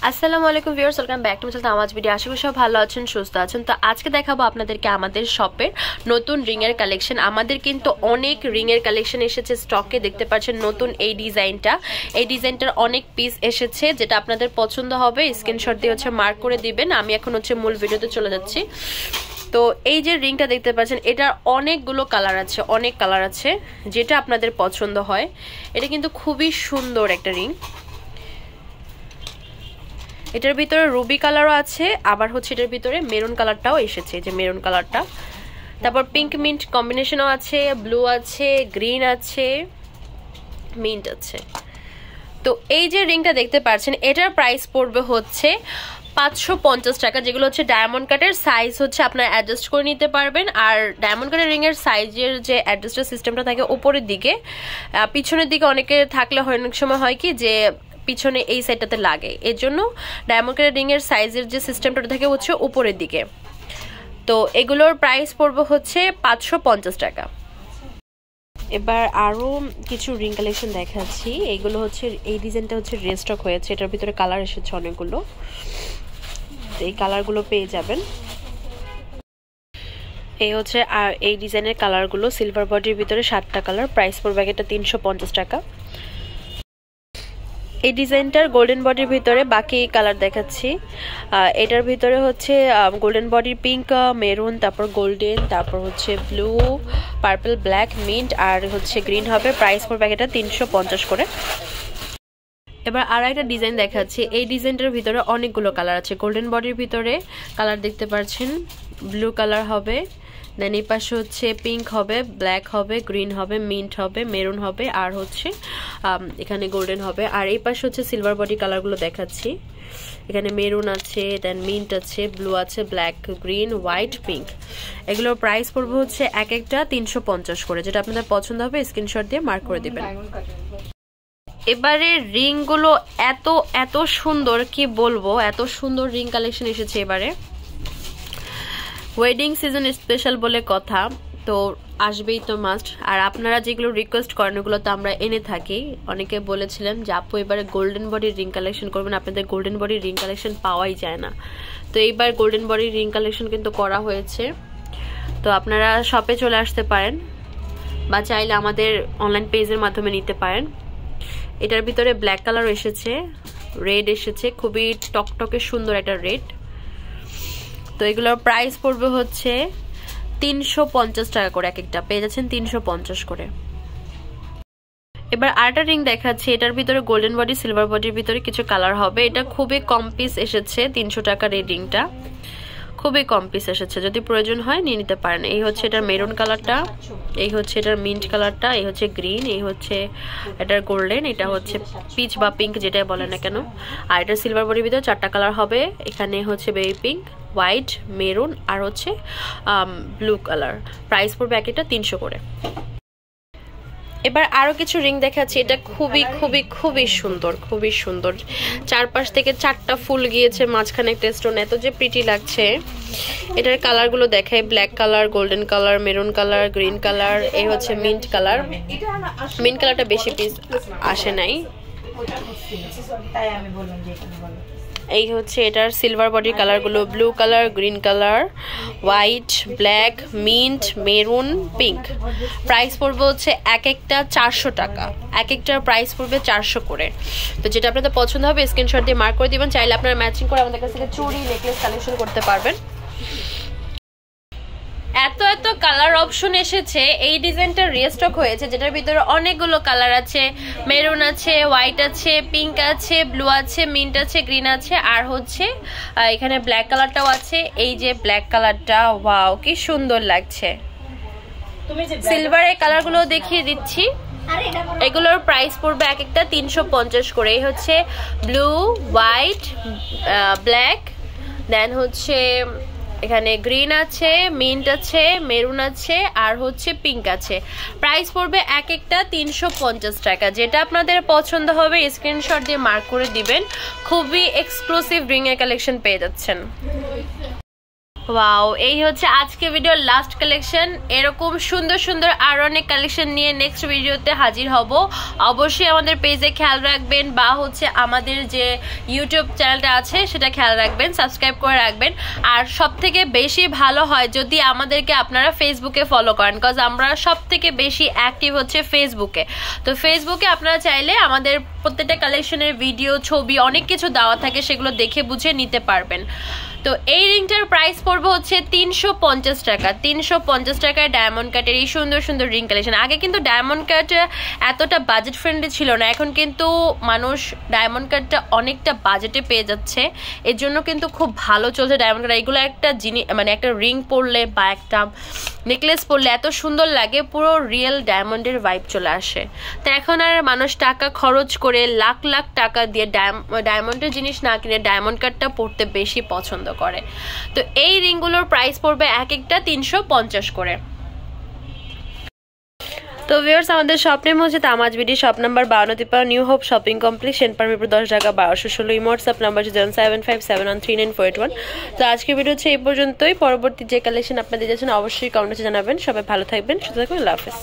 আসসালামু আলাইকুম viewers, welcome back to my channel Tamaz video. আশা করি সব ভালো আছেন, সুস্থ আছেন। তো আজকে দেখাবো আপনাদেরকে আমাদের শপের নতুন রিং এর কালেকশন। আমাদের কিন্তু অনেক রিং এর কালেকশন এসেছে স্টকে, দেখতে পাচ্ছেন নতুন এই ডিজাইনটার অনেক পিস এসেছে। যেটা আপনাদের পছন্দ হবে স্ক্রিনশট দিয়ে মার্ক করে দিবেন। আমি এখন মূল ভিডিওতে চলে যাচ্ছি। তো এই যে রিংটা দেখতে পাচ্ছেন, এটার অনেকগুলো কালার আছে, অনেক কালার আছে, যেটা আপনাদের পছন্দ হয়। এটা কিন্তু খুবই সুন্দর একটা রিং। এটার ভিতরে রুবি কালারও আছে, আবার এটার ভিতরে মেরুন কালারটাও এসেছে, যে মেরুন কালারটা। তারপর পিঙ্ক মিন্ট কম্বিনেশনও আছে, ব্লু আছে, গ্রিন আছে, মিন্ট আছে। তো এই যে রিংটা দেখতে পাচ্ছেন, এটার প্রাইস পড়বে 550 টাকা, যেগুলো ডায়মন্ড কাটের সাইজ আপনারা অ্যাডজাস্ট করে নিতে পারবেন। আর ডায়মন্ড কাটের রিং এর সাইজের যে অ্যাডজাস্টার সিস্টেমটা থাকে উপরের দিকে, পিছনের দিকে অনেকে থাকলে অনেক সময় হয় কি যে পিছনে এই সাইডটাতে লাগে, এর জন্য ডায়মন্ড কাটের রিং এর সাইজের যে সিস্টেমটা থাকে উপরের দিকে। তো এগুলোর প্রাইস পড়বে 550 টাকা। এবার আরো কিছু রিং কালেকশন দেখাচ্ছি। এইগুলো এই ডিজাইনটা রিস্টক হয়েছে, এটার ভিতরে কালার এসেছে অনেকগুলো। এই কালারগুলো পেয়ে যাবেন। এই আর এই ডিজাইনের কালারগুলো সিলভার বডির ভিতরে 7টা কালার, প্রাইস পড়বে এটা 350 টাকা। এই ডিজাইনটার গোল্ডেন বডির ভিতরে বাকি কালার দেখাচ্ছি। এটার ভিতরে গোল্ডেন বডির পিঙ্ক, মেরুন, তারপর গোল্ডেন, তারপর ব্লু, পার্পল, ব্ল্যাক, মিন্ট আর গ্রিন হবে। প্রাইস পড়বে এটা 350 করে। এবার আর একটা ডিজাইন দেখাচ্ছি। এই ডিজাইনটার ভিতরে অনেকগুলো কালার আছে। গোল্ডেন বডির ভিতরে কালার দেখতে পাচ্ছেন, ব্লু কালার হবে, দেন এই পাশে পিঙ্ক হবে, ব্ল্যাক হবে, গ্রিন হবে, মিন্ট হবে, মেরুন হবে, আর এখানে গোল্ডেন হবে। আর এই পাশে সিলভার বডি কালারগুলো দেখাচ্ছি। এখানে মেরুন আছে, দেন মিন্ট আছে, ব্লু আছে, ব্ল্যাক, গ্রিন, হোয়াইট, পিঙ্ক। এগুলোর প্রাইস পড়বে এক একটা 350 করে। যেটা আপনাদের পছন্দ হবে স্ক্রিনশট দিয়ে মার্ক করে দিবেন। এবারে রিং গুলো এত এত সুন্দর, কি বলবো, এত সুন্দর রিং কালেকশন এসেছে এবারে। ওয়েডিং সিজন স্পেশাল বলে কথা, তো আসবেই তো মাস্ট। আর আপনারা যেগুলো রিকোয়েস্ট করেন ওগুলো তো আমরা এনে থাকি। অনেকে বলেছিলেন যে আপু এবারে গোল্ডেন বডির রিং কালেকশন করবেন, আপনাদের গোল্ডেন বডির রিং কালেকশন পাওয়াই যায় না। তো এইবার গোল্ডেন বডির রিং কালেকশন কিন্তু করা হয়েছে। তো আপনারা শপে চলে আসতে পারেন, বা চাইলে আমাদের অনলাইন পেজের মাধ্যমে নিতে পারেন। এটার ভিতরে ব্ল্যাক কালার এসেছে, রেড এসেছে, খুবই টকটকে সুন্দর একটা রেড। তো এগুলোর প্রাইস পড়বে 350 টাকা করে, এক একটা পেয়ে যাচ্ছেন 350 করে। এবার আরেকটা রিং দেখাচ্ছি। এটার ভিতরে গোল্ডেন বডি, সিলভার বডির ভিতরে কিছু কালার হবে। এটা খুবই কম পিস এসেছে, 300 টাকার এই রিংটা খুবই কম পিস এসেছে। যদি প্রয়োজন হয় নিয়ে নিতে পারেন। এই এটার মেরুন কালারটা, এই এটার মিন্ট কালারটা, এই গ্রিন, এই এটার গোল্ডেন, এটা পিচ বা পিঙ্ক যেটাই বলে না কেন। আর এটা সিলভার বডির ভিতরে 4টা কালার হবে। এখানে বেবি পিঙ্ক, হোয়াইট, মেরুন আর ব্লু কালার। প্রাইস পড়বে এক একটা 300 করে। এবার আরো কিছু রিং দেখাচ্ছি। এটা খুবই খুবই খুবই সুন্দর, খুবই সুন্দর। চারপাশ থেকে 4টা ফুল গিয়েছে, মাঝখানে একটা স্টোন, এত যে প্রিটি লাগছে। এটার কালারগুলো দেখায়, black colour, golden colour, maroon colour, green colour, এই মিন্ট কালার। মিন্ট কালারটা বেশি পিস আসে নাই। এই এটার সিলভার বডির কালারগুলো blue colour, green colour, white, black, mint, maroon, pink. Price পড়বে এক একটা 400 টাকা, এক একটার প্রাইস পড়বে 400 করে। তো যেটা আপনাদের পছন্দ হবে স্ক্রিনশট দিয়ে মার্ক করে দিবেন। চাইলে আপনারা ম্যাচিং করে আমাদের কাছ থেকে চুড়ি, নেকলেস কালেকশন করতে পারবেন। এত এত কালার অপশন এসেছে। এই ডিজাইনটা রিস্টক হয়েছে, যেটার ভিতরে অনেকগুলো কালার আছে। মেরুন আছে, হোয়াইট আছে, পিঙ্ক আছে, ব্লু আছে, মিন্ট আছে, গ্রিন আছে, আর এখানে ব্ল্যাক কালারটাও আছে। এই যে ব্ল্যাক কালারটা, ওয়াও কি সুন্দর লাগছে। সিলভারের কালারগুলো দেখিয়ে দিচ্ছি। এগুলোর প্রাইস পড়বে এক একটা 350 করে। এই ব্লু, হোয়াইট, ব্ল্যাক, দেন এখানে গ্রিন আছে, মিন্ট আছে, মেরুন আছে, আর পিঙ্ক আছে। প্রাইস পড়বে এক একটা 350 টাকা। যেটা আপনাদের পছন্দ হবে স্ক্রিনশট দিয়ে মার্ক করে দিবেন। খুবই এক্সক্লুসিভ রিং এর কালেকশন পেয়ে যাচ্ছেন। ওয়াও, এই হচ্ছে আজকে ভিডিওর লাস্ট কালেকশন। এরকম সুন্দর সুন্দর আরো অনেক কালেকশন নিয়ে নেক্সট ভিডিওতে হাজির হব। অবশ্যই আমাদের পেজে খেয়াল রাখবেন, বা হচ্ছে আমাদের যে ইউটিউব চ্যানেলটা আছে সেটা খেয়াল রাখবেন, সাবস্ক্রাইব করে রাখবেন। আর সব থেকে বেশি ভালো হয় যদি আমাদেরকে আপনারা ফেসবুকে ফলো করেন, বিকজ আমরা সব থেকে বেশি অ্যাক্টিভ হচ্ছে ফেসবুকে। তো ফেসবুকে আপনারা চাইলে আমাদের প্রত্যেকটা কালেকশনের ভিডিও, ছবি, অনেক কিছু দেওয়া থাকে, সেগুলো দেখে বুঝে নিতে পারবেন। তো এই রিংটার প্রাইস পড়বে হচ্ছে 350 টাকা। 350 টাকায় ডায়মন্ড কাটের এই সুন্দর সুন্দর রিং কালেকশন। আগে কিন্তু ডায়মন্ড কাট এতটা বাজেট ফ্রেন্ডলি ছিল না, এখন কিন্তু মানুষ ডায়মন্ড কাটটা অনেকটা বাজেটে পেয়ে যাচ্ছে, এর জন্য কিন্তু খুব ভালো চলছে ডায়মন্ড কাট। এগুলো একটা জিনিস, মানে একটা রিং পরলে বা একটা নেকলেস পরলে এত সুন্দর লাগে, পুরো রিয়েল ডায়মন্ডের ভাইব চলে আসে। তো এখন আর মানুষ টাকা খরচ করে লাখ লাখ টাকা দিয়ে ডায়মন্ডের জিনিস না কিনে ডায়মন্ড কাটটা পরতে বেশি পছন্দ করে। তো এই রিংগুলোর প্রাইস পড়বে এক একটা 350 করে। তো ভিউয়ার্স, আমাদের শপ নেম হচ্ছে Tamaz BD, shop number 52 new hope shopping complex, Senpara Mirpur 10 Dhaka 1216। WhatsApp number হচ্ছে 07571399481। তো আজকের ভিডিও হচ্ছে এই পর্যন্তই। পরবর্তী যে কালেকশন আপনাদের যাচ্ছেন অবশ্যই কমেন্টে জানাবেন। সবাই ভালো থাকবেন, সুস্থ থাকবেন, আল্লাহ হাফেজ।